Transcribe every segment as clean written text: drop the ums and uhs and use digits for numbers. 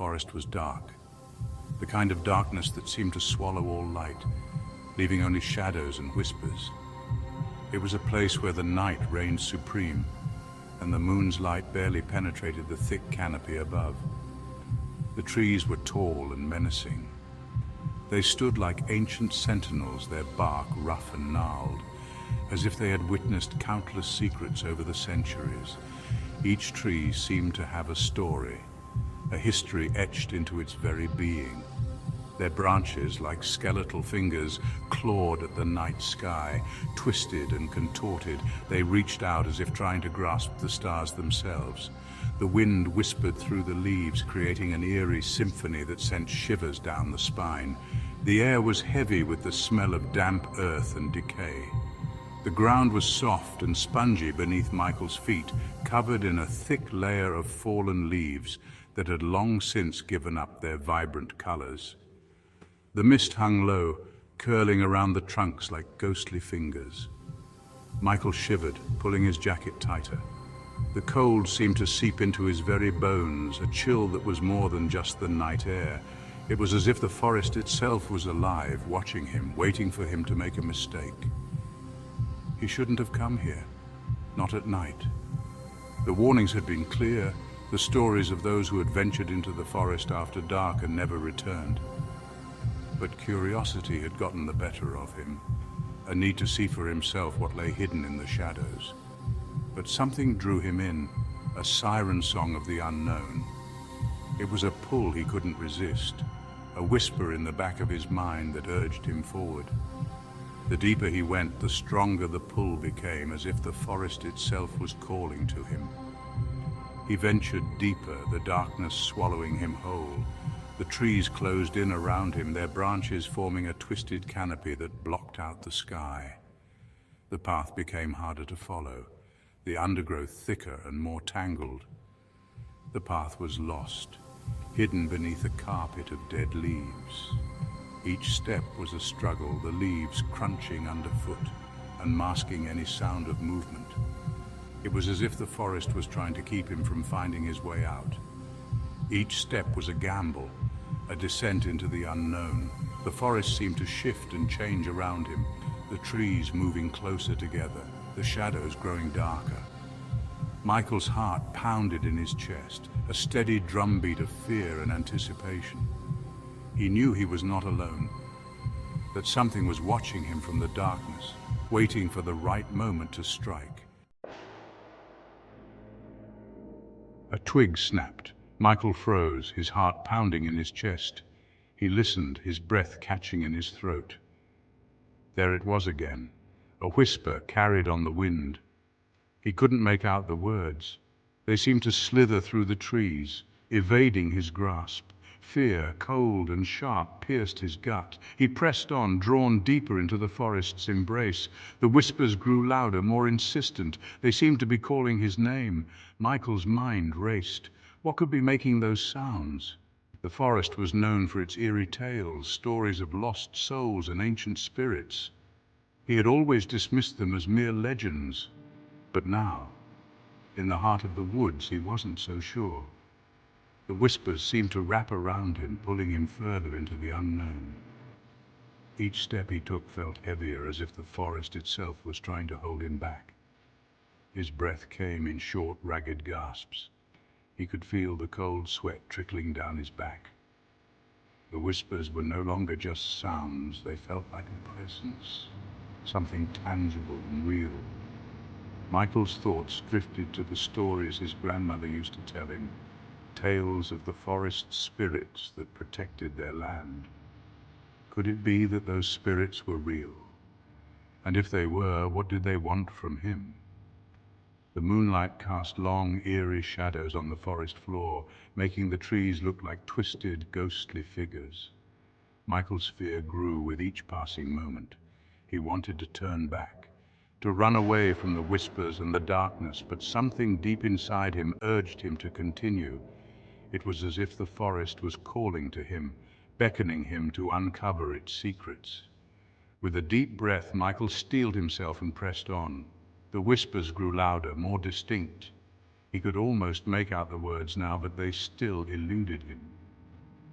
forest was dark, the kind of darkness that seemed to swallow all light, leaving only shadows and whispers. It was a place where the night reigned supreme, and the moon's light barely penetrated the thick canopy above. The trees were tall and menacing. They stood like ancient sentinels, their bark rough and gnarled, as if they had witnessed countless secrets over the centuries. Each tree seemed to have a story, a history etched into its very being. Their branches, like skeletal fingers, clawed at the night sky. Twisted and contorted, they reached out as if trying to grasp the stars themselves. The wind whispered through the leaves, creating an eerie symphony that sent shivers down the spine. The air was heavy with the smell of damp earth and decay. The ground was soft and spongy beneath Michael's feet, covered in a thick layer of fallen leaves that had long since given up their vibrant colors. The mist hung low, curling around the trunks like ghostly fingers. Michael shivered, pulling his jacket tighter. The cold seemed to seep into his very bones, a chill that was more than just the night air. It was as if the forest itself was alive, watching him, waiting for him to make a mistake. He shouldn't have come here, not at night. The warnings had been clear, the stories of those who had ventured into the forest after dark and never returned. But curiosity had gotten the better of him, a need to see for himself what lay hidden in the shadows. But something drew him in, a siren song of the unknown. It was a pull he couldn't resist, a whisper in the back of his mind that urged him forward. The deeper he went, the stronger the pull became, as if the forest itself was calling to him. He ventured deeper, the darkness swallowing him whole. The trees closed in around him, their branches forming a twisted canopy that blocked out the sky. The path became harder to follow, the undergrowth thicker and more tangled. The path was lost, hidden beneath a carpet of dead leaves. Each step was a struggle, the leaves crunching underfoot and masking any sound of movement. It was as if the forest was trying to keep him from finding his way out. Each step was a gamble, a descent into the unknown. The forest seemed to shift and change around him, the trees moving closer together, the shadows growing darker. Michael's heart pounded in his chest, a steady drumbeat of fear and anticipation. He knew he was not alone, that something was watching him from the darkness, waiting for the right moment to strike. A twig snapped. Michael froze, his heart pounding in his chest. He listened, his breath catching in his throat. There it was again, a whisper carried on the wind. He couldn't make out the words. They seemed to slither through the trees, evading his grasp. Fear, cold and sharp, pierced his gut. He pressed on, drawn deeper into the forest's embrace. The whispers grew louder, more insistent. They seemed to be calling his name. Michael's mind raced. What could be making those sounds? The forest was known for its eerie tales, stories of lost souls and ancient spirits. He had always dismissed them as mere legends. But now, in the heart of the woods, he wasn't so sure. The whispers seemed to wrap around him, pulling him further into the unknown. Each step he took felt heavier, as if the forest itself was trying to hold him back. His breath came in short, ragged gasps. He could feel the cold sweat trickling down his back. The whispers were no longer just sounds, they felt like a presence, something tangible and real. Michael's thoughts drifted to the stories his grandmother used to tell him, tales of the forest spirits that protected their land. Could it be that those spirits were real? And if they were, what did they want from him? The moonlight cast long, eerie shadows on the forest floor, making the trees look like twisted, ghostly figures. Michael's fear grew with each passing moment. He wanted to turn back, to run away from the whispers and the darkness, but something deep inside him urged him to continue. It was as if the forest was calling to him, beckoning him to uncover its secrets. With a deep breath, Michael steeled himself and pressed on. The whispers grew louder, more distinct. He could almost make out the words now, but they still eluded him.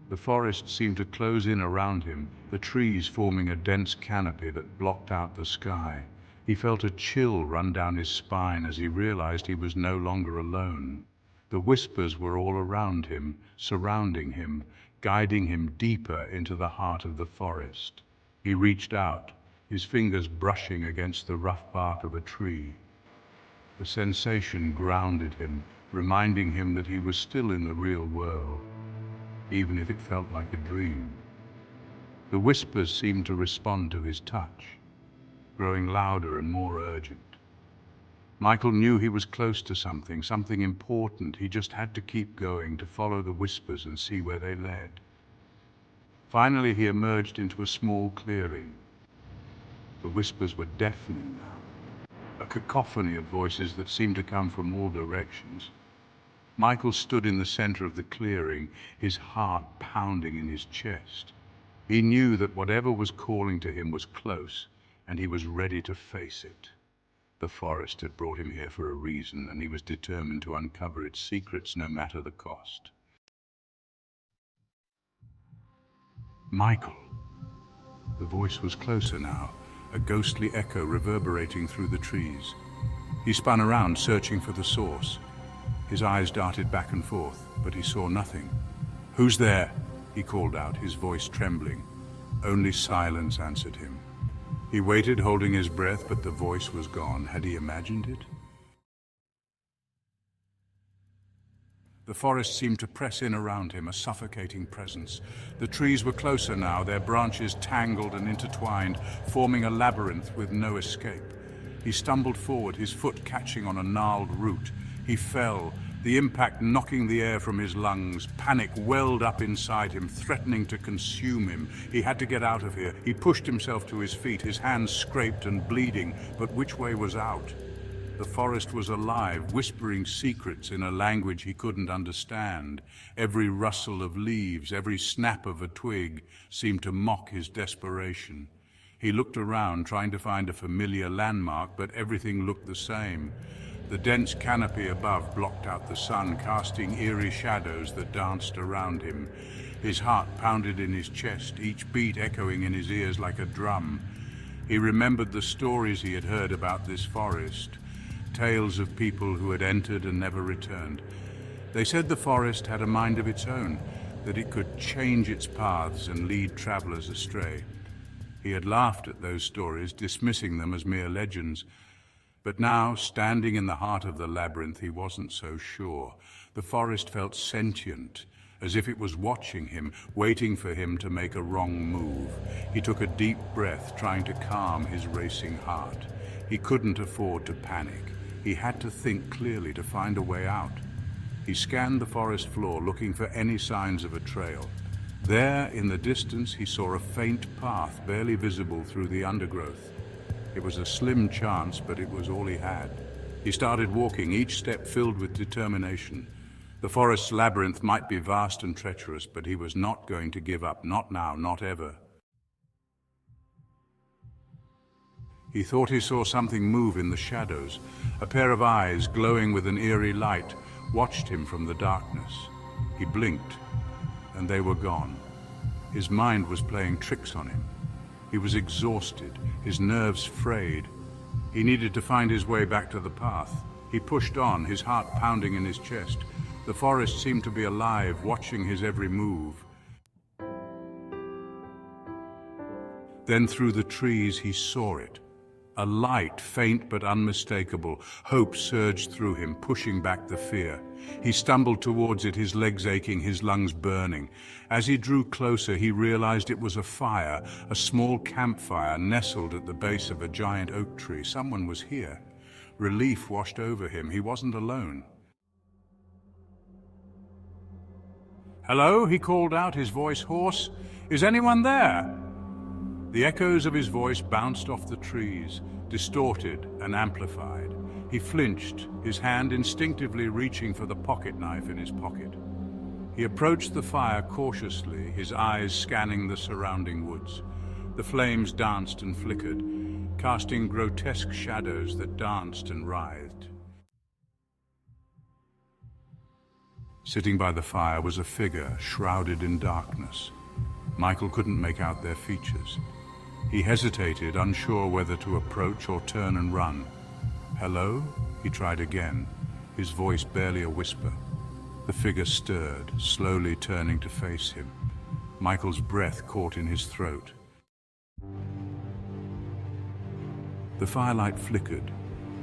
The forest seemed to close in around him, the trees forming a dense canopy that blocked out the sky. He felt a chill run down his spine as he realized he was no longer alone. The whispers were all around him, surrounding him, guiding him deeper into the heart of the forest. He reached out, his fingers brushing against the rough bark of a tree. The sensation grounded him, reminding him that he was still in the real world, even if it felt like a dream. The whispers seemed to respond to his touch, growing louder and more urgent. Michael knew he was close to something important. He just had to keep going, to follow the whispers and see where they led. Finally, he emerged into a small clearing. The whispers were deafening now, a cacophony of voices that seemed to come from all directions. Michael stood in the center of the clearing, his heart pounding in his chest. He knew that whatever was calling to him was close, and he was ready to face it. The forest had brought him here for a reason, and he was determined to uncover its secrets no matter the cost. Michael. The voice was closer now, a ghostly echo reverberating through the trees. He spun around, searching for the source. His eyes darted back and forth, but he saw nothing. "Who's there?" he called out, his voice trembling. Only silence answered him. He waited, holding his breath, but the voice was gone. Had he imagined it? The forest seemed to press in around him, a suffocating presence. The trees were closer now, their branches tangled and intertwined, forming a labyrinth with no escape. He stumbled forward, his foot catching on a gnarled root. He fell, the impact knocking the air from his lungs. Panic welled up inside him, threatening to consume him. He had to get out of here. He pushed himself to his feet, his hands scraped and bleeding, but which way was out? The forest was alive, whispering secrets in a language he couldn't understand. Every rustle of leaves, every snap of a twig seemed to mock his desperation. He looked around, trying to find a familiar landmark, but everything looked the same. The dense canopy above blocked out the sun, casting eerie shadows that danced around him. His heart pounded in his chest, each beat echoing in his ears like a drum. He remembered the stories he had heard about this forest. Tales of people who had entered and never returned. They said the forest had a mind of its own, that it could change its paths and lead travelers astray. He had laughed at those stories, dismissing them as mere legends. But now, standing in the heart of the labyrinth, he wasn't so sure. The forest felt sentient, as if it was watching him, waiting for him to make a wrong move. He took a deep breath, trying to calm his racing heart. He couldn't afford to panic. He had to think clearly to find a way out. He scanned the forest floor, looking for any signs of a trail. There, in the distance, he saw a faint path, barely visible through the undergrowth. It was a slim chance, but it was all he had. He started walking, each step filled with determination. The forest's labyrinth might be vast and treacherous, but he was not going to give up, not now, not ever. He thought he saw something move in the shadows. A pair of eyes, glowing with an eerie light, watched him from the darkness. He blinked, and they were gone. His mind was playing tricks on him. He was exhausted, his nerves frayed. He needed to find his way back to the path. He pushed on, his heart pounding in his chest. The forest seemed to be alive, watching his every move. Then through the trees he saw it. A light, faint but unmistakable. Hope surged through him, pushing back the fear. He stumbled towards it, his legs aching, his lungs burning. As he drew closer, he realized it was a fire, a small campfire nestled at the base of a giant oak tree. Someone was here. Relief washed over him. He wasn't alone. "Hello?" he called out, his voice hoarse. "Is anyone there?" The echoes of his voice bounced off the trees, distorted and amplified. He flinched, his hand instinctively reaching for the pocket knife in his pocket. He approached the fire cautiously, his eyes scanning the surrounding woods. The flames danced and flickered, casting grotesque shadows that danced and writhed. Sitting by the fire was a figure shrouded in darkness. Michael couldn't make out their features. He hesitated, unsure whether to approach or turn and run. "Hello?" he tried again, his voice barely a whisper. The figure stirred, slowly turning to face him. Michael's breath caught in his throat. The firelight flickered,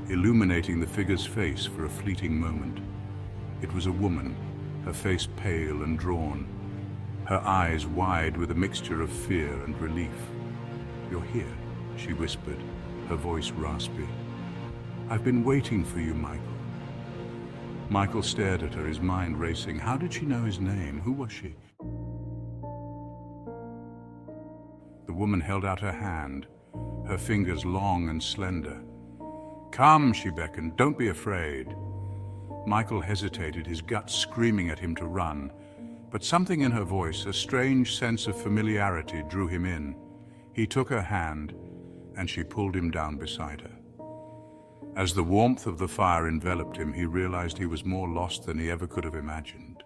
illuminating the figure's face for a fleeting moment. It was a woman, her face pale and drawn, her eyes wide with a mixture of fear and relief. "You're here," she whispered, her voice raspy. "I've been waiting for you, Michael." Michael stared at her, his mind racing. How did she know his name? Who was she? The woman held out her hand, her fingers long and slender. "Come," she beckoned, "don't be afraid." Michael hesitated, his gut screaming at him to run, but something in her voice, a strange sense of familiarity, drew him in. He took her hand, and she pulled him down beside her. As the warmth of the fire enveloped him, he realized he was more lost than he ever could have imagined.